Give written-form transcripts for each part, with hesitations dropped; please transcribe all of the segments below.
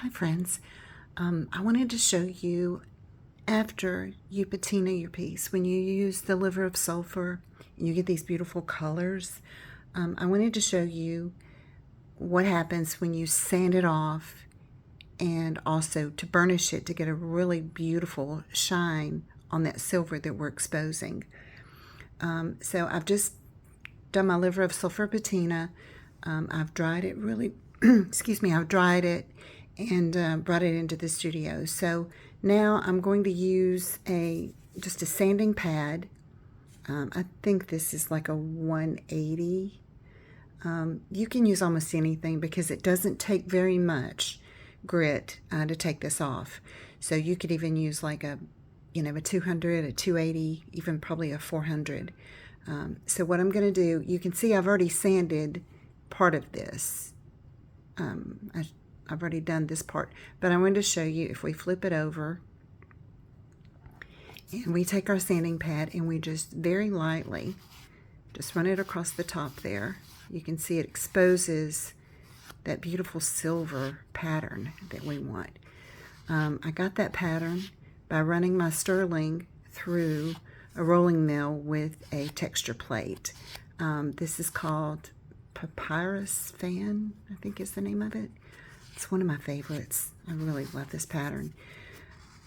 Hi friends, I wanted to show you after you patina your piece, when you use the liver of sulfur and you get these beautiful colors, I wanted to show you what happens when you sand it off and also to burnish it to get a really beautiful shine on that silver that we're exposing. So I've just done my liver of sulfur patina. I've dried it really, excuse me, I've dried it and brought it into the studio. So now I'm going to use just a sanding pad. I think this is like a 180. You can use almost anything because it doesn't take very much grit to take this off. So you could even use like a 200, a 280, even probably a 400. So what I'm going to do, you can see I've already sanded part of this. I've already done this part, but I'm going to show you if we flip it over and we take our sanding pad and we just very lightly just run it across the top there. You can see it exposes that beautiful silver pattern that we want. I got that pattern by running my sterling through a rolling mill with a texture plate. This is called Papyrus Fan, I think is the name of it. It's one of my favorites. I really love this pattern.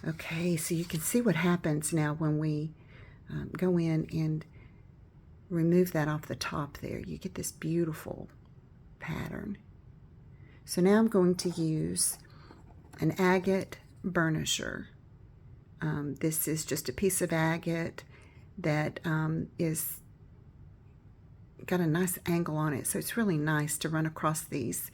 Okay, so you can see what happens now when we go in and remove that off the top there. You get this beautiful pattern. So now I'm going to use an agate burnisher. This is just a piece of agate that is got a nice angle on it, so it's really nice to run across these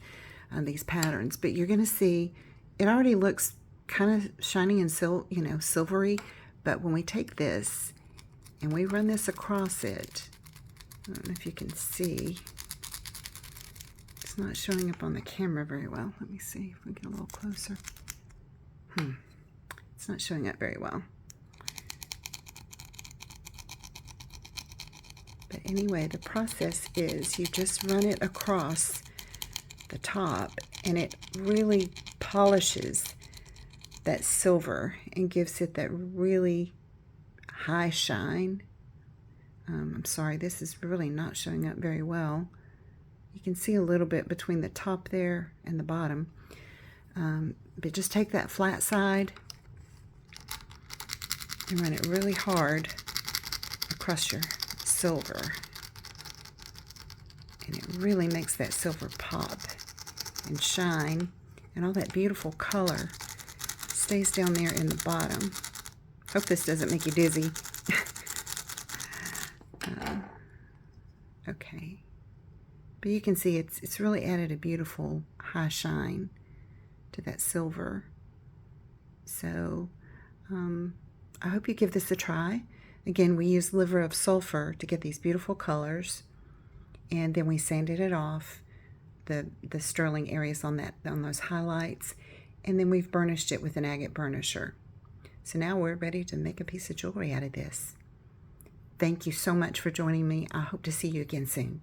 patterns. But you're going to see it already looks kind of shiny and silvery, but when we take this and we run this across it, I don't know if you can see, it's not showing up on the camera very well. Let me see if we get a little closer. It's not showing up very well. But anyway, the process is you just run it across the top and it really polishes that silver and gives it that really high shine. I'm sorry, this is really not showing up very well. You can see a little bit between the top there and the bottom. But just take that flat side and run it really hard across your silver. And it really makes that silver pop and shine, and all that beautiful color stays down there in the bottom. Hope this doesn't make you dizzy. Okay, but you can see it's really added a beautiful high shine to that silver. So I hope you give this a try. Again, we use liver of sulfur to get these beautiful colors, and then we sanded it off, the sterling areas on those highlights, and then we've burnished it with an agate burnisher. So now we're ready to make a piece of jewelry out of this. Thank you so much for joining me. I hope to see you again soon.